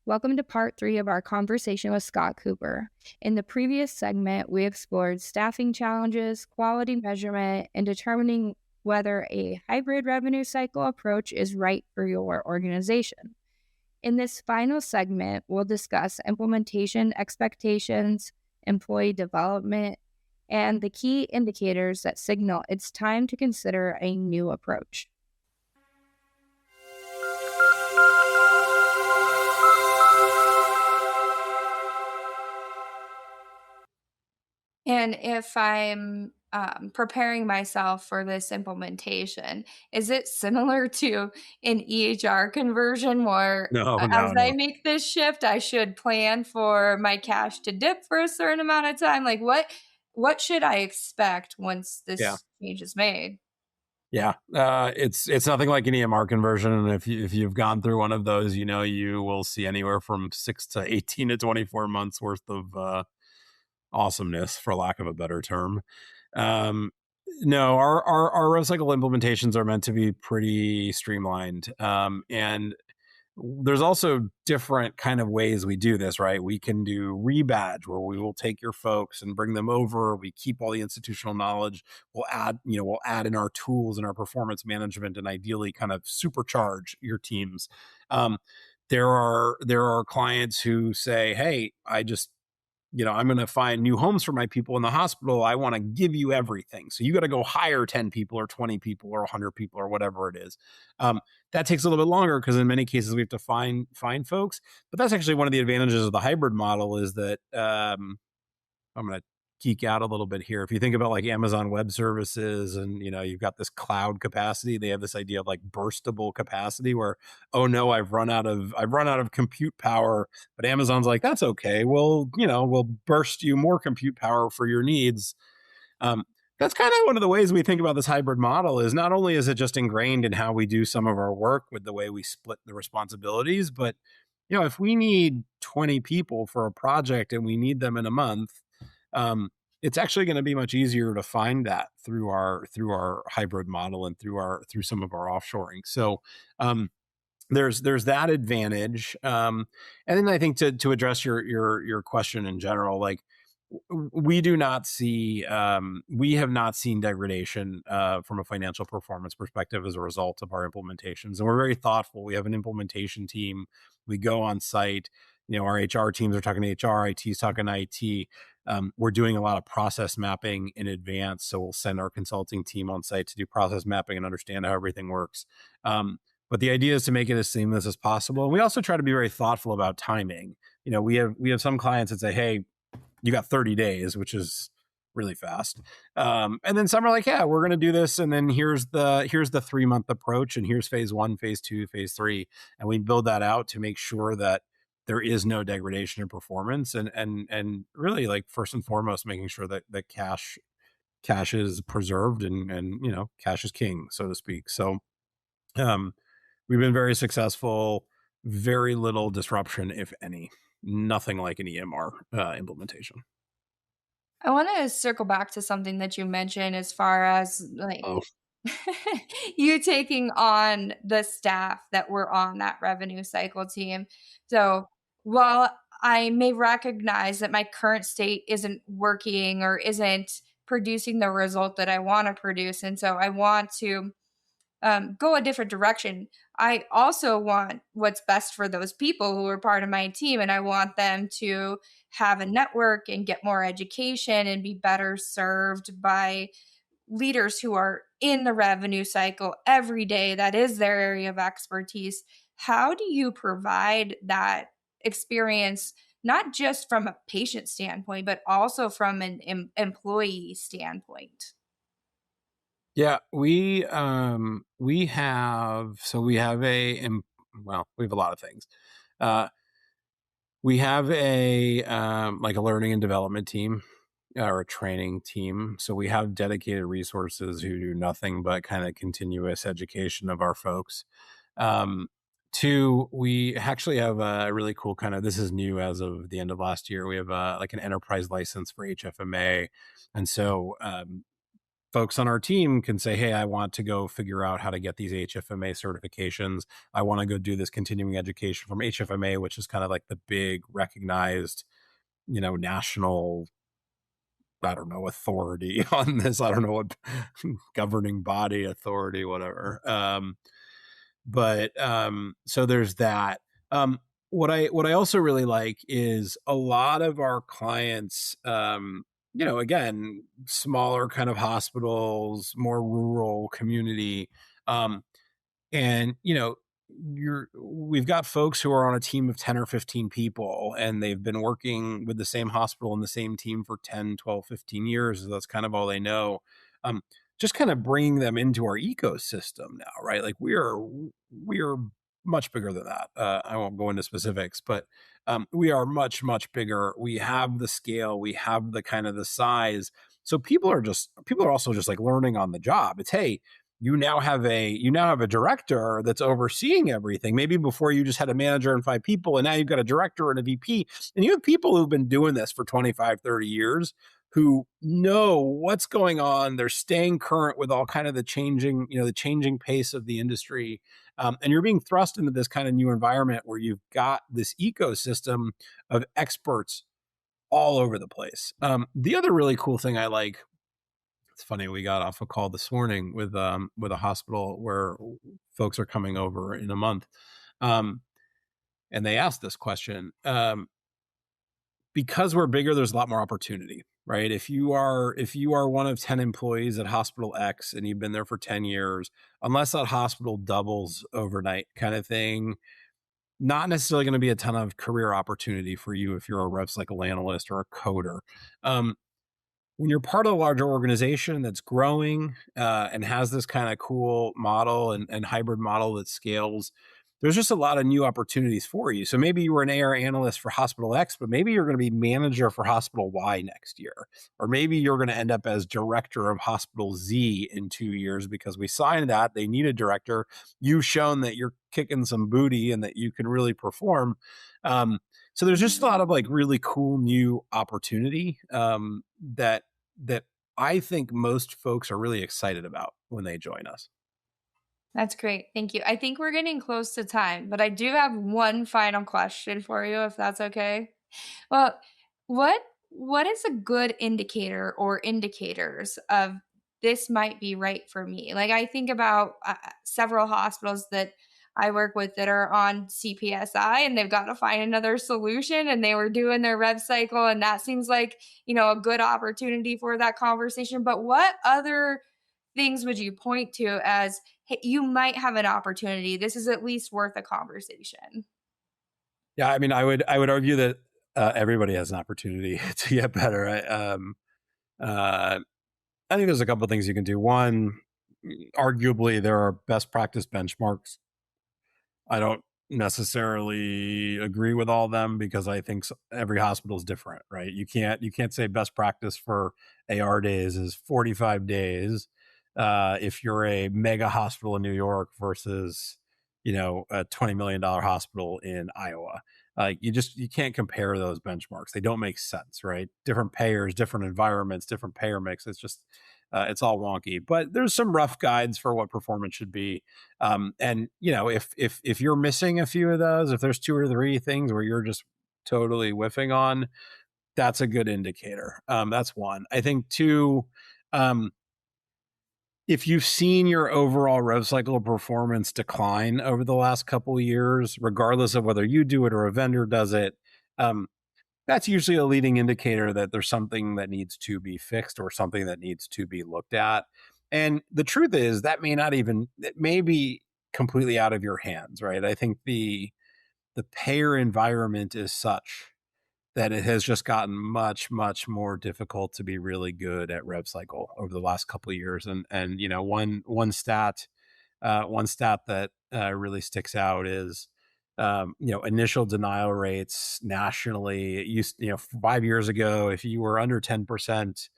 Welcome to part 3 of our conversation with Scott Cooper. In the previous segment, we explored staffing challenges, quality measurement, and determining whether a hybrid revenue cycle approach is right for your organization. In this final segment, we'll discuss implementation expectations, employee development, and the key indicators that signal it's time to consider a new approach. And if I'm preparing myself for this implementation, is it similar to an EHR conversion where No, as no, I no. make this shift, I should plan for my cash to dip for a certain amount of time? Like what should I expect once Yeah. this change is made? Yeah. It's nothing like an EMR conversion. And if you've gone through one of those, you will see anywhere from 6 to 18 to 24 months worth of awesomeness, for lack of a better term. Um, no, our rev cycle implementations are meant to be pretty streamlined. And there's also different kind of ways we do this, right? We can do rebadge where we will take your folks and bring them over. We keep all the institutional knowledge. We'll add in our tools and our performance management and ideally kind of supercharge your teams. Um, there are clients who say, hey, I'm going to find new homes for my people in the hospital. I want to give you everything. So you got to go hire 10 people or 20 people or 100 people or whatever it is. That takes a little bit longer because in many cases we have to find folks. But that's actually one of the advantages of the hybrid model is that I'm going to geek out a little bit here. If you think about like Amazon Web Services and, you've got this cloud capacity, they have this idea of like burstable capacity where, oh no, I've run out of compute power, but Amazon's like, that's okay. We'll burst you more compute power for your needs. That's kind of one of the ways we think about this hybrid model is not only is it just ingrained in how we do some of our work with the way we split the responsibilities, but if we need 20 people for a project and we need them in a month, it's actually going to be much easier to find that through our hybrid model and through some of our offshoring. So there's that advantage. And then I think to address your question in general, like we have not seen degradation from a financial performance perspective as a result of our implementations. And we're very thoughtful. We have an implementation team. We go on site. Our HR teams are talking to HR, IT's talking to IT. We're doing a lot of process mapping in advance. So we'll send our consulting team on site to do process mapping and understand how everything works. But the idea is to make it as seamless as possible. And we also try to be very thoughtful about timing. We have some clients that say, hey, you got 30 days, which is really fast. And then some are like, yeah, we're going to do this. And then here's the 3-month approach. And here's phase 1, phase 2, phase 3. And we build that out to make sure that there is no degradation in performance and really like first and foremost, making sure that cash is preserved and cash is king, so to speak. So, we've been very successful, very little disruption, if any, nothing like an EMR implementation. I want to circle back to something that you mentioned as far as like Oh, you taking on the staff that were on that revenue cycle team. So while I may recognize that my current state isn't working or isn't producing the result that I want to produce, and so I want to go a different direction. I also want what's best for those people who are part of my team, and I want them to have a network and get more education and be better served by leaders who are in the revenue cycle every day. That is their area of expertise. How do you provide that experience, not just from a patient standpoint, but also from an employee standpoint? yeah, we have we have a lot of things. We have a like a learning and development team or a training team. So we have dedicated resources who do nothing but kind of continuous education of our folks. Um, Two, we actually have a really cool kind of, this is new as of the end of last year. We have like an enterprise license for HFMA. And so folks on our team can say, hey, I want to go figure out how to get these HFMA certifications. I want to go do this continuing education from HFMA, which is kind of like the big recognized, national, I don't know, authority on this. I don't know what governing body, authority, whatever. But so there's that. What I also really like is a lot of our clients, again, smaller kind of hospitals, more rural community. Um, and we've got folks who are on a team of 10 or 15 people, and they've been working with the same hospital and the same team for 10, 12, 15 years. So that's kind of all they know. um, just kind of bringing them into our ecosystem now, right? Like we are much bigger than that. I won't go into specifics, but we are much, much bigger. We have the scale, we have the kind of the size. So people are also just like learning on the job. It's, hey, you now have a director that's overseeing everything. Maybe before you just had a manager and 5 people, and now you've got a director and a VP, and you have people who've been doing this for 25, 30 years who know what's going on. They're staying current with all kind of the changing pace of the industry. And you're being thrust into this kind of new environment where you've got this ecosystem of experts all over the place. The other really cool thing I like, it's funny, we got off a call this morning with a hospital where folks are coming over in a month. Um, and they asked this question. Because we're bigger, there's a lot more opportunity, right? If you are one of 10 employees at hospital X and you've been there for 10 years, unless that hospital doubles overnight kind of thing, not necessarily going to be a ton of career opportunity for you if you're a rev cycle analyst or a coder. When you're part of a larger organization that's growing and has this kind of cool model and hybrid model that scales, there's just a lot of new opportunities for you. So maybe you were an AR analyst for hospital X, but maybe you're going to be manager for hospital Y next year. Or maybe you're going to end up as director of hospital Z in 2 years because we signed that. They need a director. You've shown that you're kicking some booty and that you can really perform. So there's just a lot of like really cool new opportunity that I think most folks are really excited about when they join us. That's great. Thank you. I think we're getting close to time, but I do have one final question for you, if that's okay. Well, what what is a good indicator or indicators of this might be right for me? Like I think about several hospitals that I work with that are on CPSI and they've got to find another solution and they were doing their rev cycle and that seems like, a good opportunity for that conversation. But what other things would you point to as, hey, you might have an opportunity? This is at least worth a conversation. Yeah, I mean, I would argue that everybody has an opportunity to get better. Uh, I think there's a couple of things you can do. One, arguably, there are best practice benchmarks. I don't necessarily agree with all of them because I think every hospital is different, right? You can't say best practice for AR days is 45 days if you're a mega hospital in New York versus a $20 million hospital in Iowa. You can't compare those benchmarks. They don't make sense, right? Different payers, different environments, different payer mix. It's all wonky. But there's some rough guides for what performance should be. And if you're missing a few of those, if there's 2 or 3 things where you're just totally whiffing on, that's a good indicator. That's one. I think two, if you've seen your overall rev cycle performance decline over the last couple of years, regardless of whether you do it or a vendor does it, um, that's usually a leading indicator that there's something that needs to be fixed or something that needs to be looked at. And the truth is that it may be completely out of your hands, right? I think the payer environment is such that it has just gotten much, much more difficult to be really good at rev cycle over the last couple of years. And one stat that really sticks out is initial denial rates nationally. It used 5 years ago, if you were under 10%,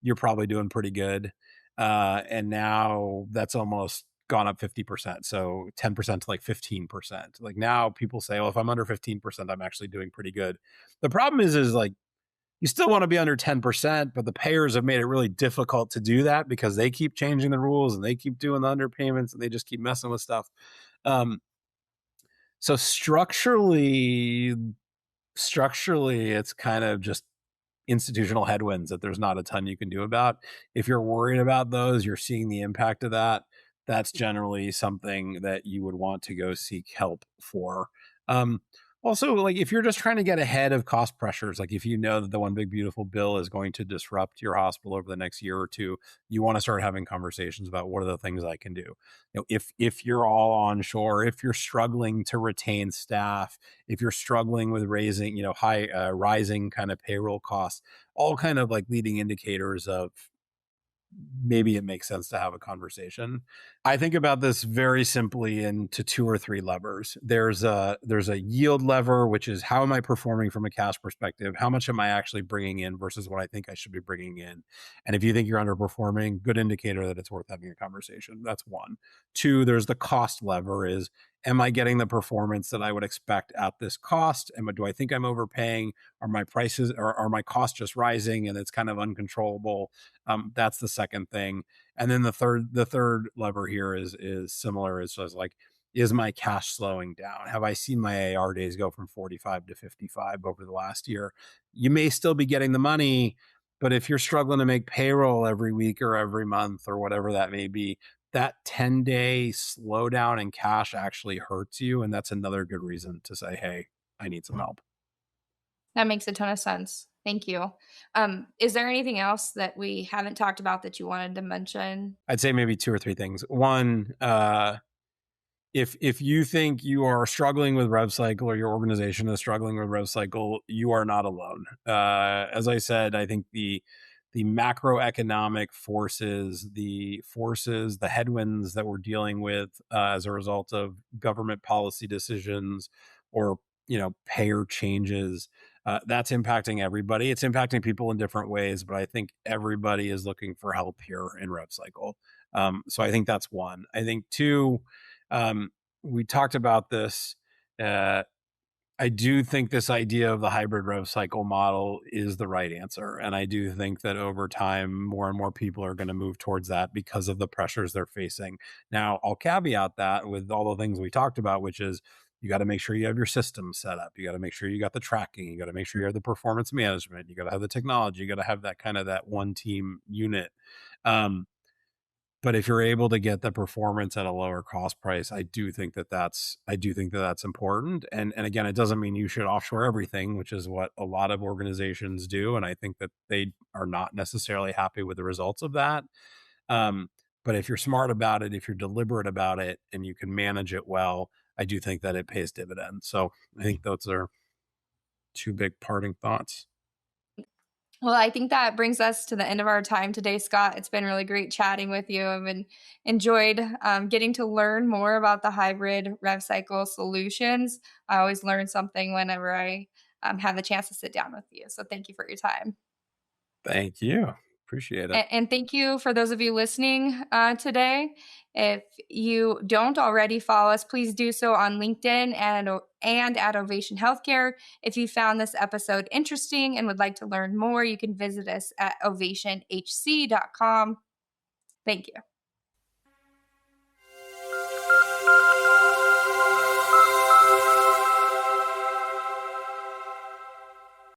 you're probably doing pretty good. And now that's almost gone up 50%. So 10% to like 15%. Like now people say, well, if I'm under 15%, I'm actually doing pretty good. The problem is like You still want to be under 10%, but the payers have made it really difficult to do that because they keep changing the rules and they keep doing the underpayments and they just keep messing with stuff. Um, so structurally, it's kind of just institutional headwinds that there's not a ton you can do about. If you're worried about those, you're seeing the impact of that. That's generally something that you would want to go seek help for. Um, Also, like if you're just trying to get ahead of cost pressures, like if you know that the one big beautiful bill is going to disrupt your hospital over the next year or two, you want to start having conversations about what are the things I can do. If you're all onshore, if you're struggling to retain staff, if you're struggling with raising, high rising kind of payroll costs, all kind of like leading indicators of maybe it makes sense to have a conversation. I think about this very simply into two or three levers. There's a yield lever, which is how am I performing from a cash perspective? How much am I actually bringing in versus what I think I should be bringing in? And if you think you're underperforming, good indicator that it's worth having a conversation. That's one. Two, there's the cost lever is am I getting the performance that I would expect at this cost? Do I think I'm overpaying? Are my prices or are my costs just rising and it's kind of uncontrollable? That's the second thing. And then the third lever here is similar. It's just like, is my cash slowing down? Have I seen my AR days go from 45 to 55 over the last year? You may still be getting the money, but if you're struggling to make payroll every week or every month or whatever that may be, that 10-day slowdown in cash actually hurts you. And that's another good reason to say, hey, I need some help. That makes a ton of sense. Thank you. Is there anything else that we haven't talked about that you wanted to mention? I'd say maybe two or three things. One, if you think you are struggling with rev cycle or your organization is struggling with rev cycle, you are not alone. As I said, I think the macroeconomic forces, the headwinds that we're dealing with as a result of government policy decisions or payer changes, that's impacting everybody. It's impacting people in different ways, but I think everybody is looking for help here in rev cycle. So I think that's one. I think two, we talked about this. Uh, I do think this idea of the hybrid rev cycle model is the right answer. And I do think that over time, more and more people are going to move towards that because of the pressures they're facing. Now, I'll caveat that with all the things we talked about, which is you got to make sure you have your system set up. You got to make sure you got the tracking. You got to make sure you have the performance management. You got to have the technology. You got to have that kind of that one team unit. Um, but if you're able to get the performance at a lower cost price, I do think that that's important. And again, it doesn't mean you should offshore everything, which is what a lot of organizations do. And I think that they are not necessarily happy with the results of that. Um, but if you're smart about it, if you're deliberate about it, and you can manage it well, I do think that it pays dividends. So I think those are two big parting thoughts. Well, I think that brings us to the end of our time today, Scott. It's been really great chatting with you. I've been enjoyed getting to learn more about the hybrid rev cycle solutions. I always learn something whenever I have the chance to sit down with you. So thank you for your time. Thank you. Appreciate it. And thank you for those of you listening today. If you don't already follow us, please do so on LinkedIn and at Ovation Healthcare. If you found this episode interesting and would like to learn more, you can visit us at ovationhc.com. Thank you.